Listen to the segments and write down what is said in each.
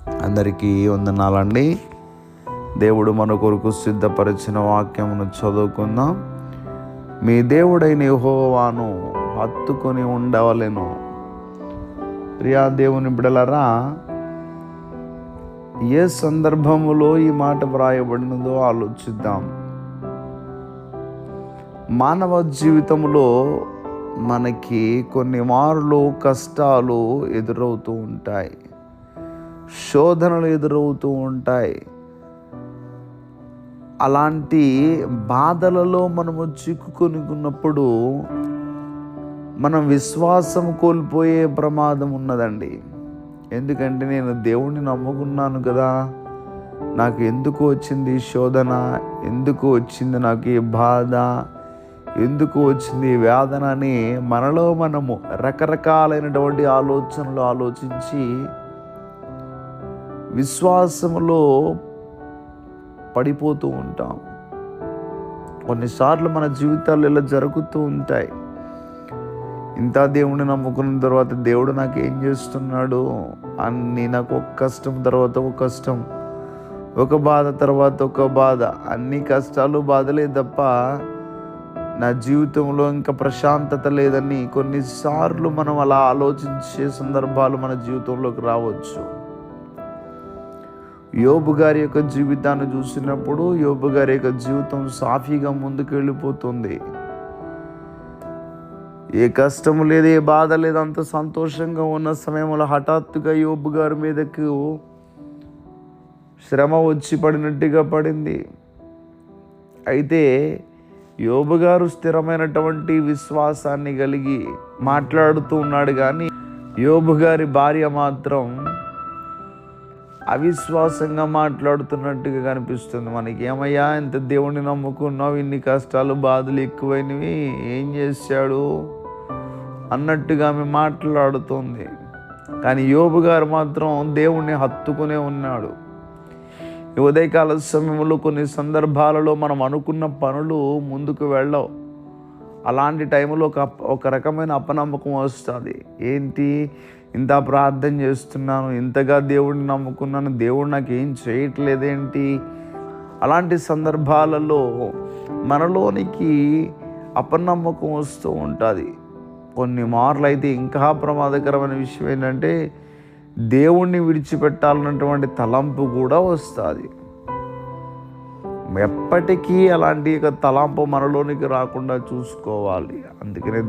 అందరికీ వందనాలండి. దేవుడు మన కొరకు సిద్ధపరిచిన వాక్యమును చదువుకుందాం. మీ దేవుడైన యెహోవాను హత్తుకొని ఉండవలెను. ప్రియా దేవుని బిడ్డలారా, ఏ సందర్భములో ఈ మాట వ్రాయబడినదో ఆలోచిద్దాం. మానవ జీవితంలో మనకి కొన్ని మార్లు కష్టాలు ఎదురవుతూ ఉంటాయి, శోధనలు ఎదురవుతూ ఉంటాయి. అలాంటి బాధలలో మనము చిక్కుకొని ఉన్నప్పుడు మనం విశ్వాసం కోల్పోయే ప్రమాదం ఉన్నదండి. ఎందుకంటే నేను దేవుణ్ణి నమ్ముకున్నాను కదా, నాకు ఎందుకు వచ్చింది శోధన, ఎందుకు వచ్చింది నాకు ఈ బాధ, ఎందుకు వచ్చింది ఈ వేదన అని మనలో మనము రకరకాలైనటువంటి ఆలోచనలు ఆలోచించి విశ్వాసములో పడిపోతూ ఉంటాం. కొన్నిసార్లు మన జీవితాలు ఇలా జరుగుతూ ఉంటాయి. ఇంత దేవుడిని నమ్ముకున్న తర్వాత దేవుడు నాకు ఏం చేస్తున్నాడు అని, నాకు ఒక కష్టం తర్వాత ఒక కష్టం, ఒక బాధ తర్వాత ఒక బాధ, అన్ని కష్టాలు బాధలే తప్ప నా జీవితంలో ఇంకా ప్రశాంతత లేదని కొన్నిసార్లు మనం అలా ఆలోచించే సందర్భాలు మన జీవితంలోకి రావచ్చు. యోబు గారి యొక్క జీవితాన్ని చూసినప్పుడు యోబు గారి యొక్క జీవితం సాఫీగా ముందుకు వెళ్ళిపోతుంది. ఏ కష్టం లేదు, ఏ బాధ లేదు, అంత సంతోషంగా ఉన్న సమయంలో హఠాత్తుగా యోబు గారి మీదకు శ్రమ వచ్చి పడినట్టుగా పడింది. అయితే యోబు గారు స్థిరమైనటువంటి విశ్వాసాన్ని కలిగి మాట్లాడుతూ ఉన్నాడు, కానీ యోబు గారి భార్య మాత్రం అవిశ్వాసంగా మాట్లాడుతున్నట్టుగా కనిపిస్తుంది మనకి. ఏమయ్యా, ఇంత దేవుణ్ణి నమ్ముకున్నావు, ఇన్ని కష్టాలు బాధలు ఎక్కువైనవి, ఏం చేశాడు అన్నట్టుగా ఆమె మాట్లాడుతుంది. కానీ యోబు గారు మాత్రం దేవుణ్ణి హత్తుకునే ఉన్నాడు. ఈ ఉదయకాల సమయంలో కొన్ని సందర్భాలలో మనం అనుకున్న పనులు ముందుకు వెళ్ళవు. అలాంటి టైంలో ఒక రకమైన అపనమ్మకం వస్తుంది. ఏంటి, ఇంత ప్రార్థన చేస్తున్నాను, ఇంతగా దేవుడిని నమ్ముకున్నాను, దేవుడు నాకు ఏం చేయట్లేదేంటి? అలాంటి సందర్భాలలో మనలోనికి అపనమ్మకం వస్తూ ఉంటుంది. కొన్ని మార్లు అయితే ఇంకా ప్రమాదకరమైన విషయం ఏంటంటే దేవుణ్ణి విడిచిపెట్టాలన్నటువంటి తలంపు కూడా వస్తుంది. ఎప్పటికీ అలాంటి తలంపు మనలోనికి రాకుండా చూసుకోవాలి. అందుకనే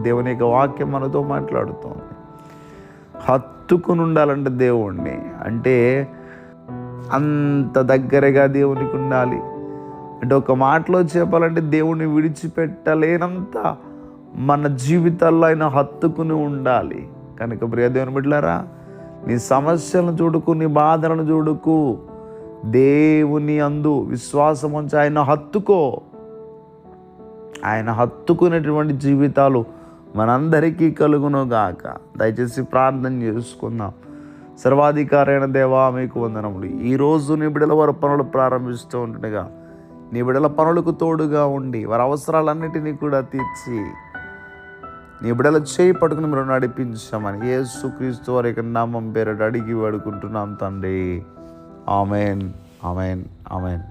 దేవుని యొక్క వాక్యం మనతో మాట్లాడుతోంది. హత్తుకుని ఉండాలంటే దేవుణ్ణి, అంటే అంత దగ్గరగా దేవునికి ఉండాలి. అంటే ఒక మాటలో చెప్పాలంటే దేవుణ్ణి విడిచిపెట్టలేనంత మన జీవితాల్లో ఆయన హత్తుకుని ఉండాలి. కనుక ప్రియ దేవుని బిడ్డలారా, నీ సమస్యలను చూడుకు, నీ బాధలను చూడుకు, దేవుని అందు విశ్వాసం ఉంచి ఆయన హత్తుకో. ఆయన హత్తుకునేటువంటి జీవితాలు మనందరికీ కలుగునుగాక. దయచేసి ప్రార్థన చేసుకుందాం. సర్వాధికారైన దేవా, మీకు వందనములు. ఈరోజు నీ బిడ్డల వారి పనులు ప్రారంభిస్తూ ఉంటుండగా నీ బిడ్డల పనులకు తోడుగా ఉండి వారి అవసరాలన్నిటినీ కూడా తీర్చి నీ బిడ్డల చేయి పట్టుకుని మీరు నడిపించామని యేసుక్రీస్తు వారి యొక్క నామం పేరట అడిగి వేడుకుంటున్నాం తండ్రి. Amen, amen, amen.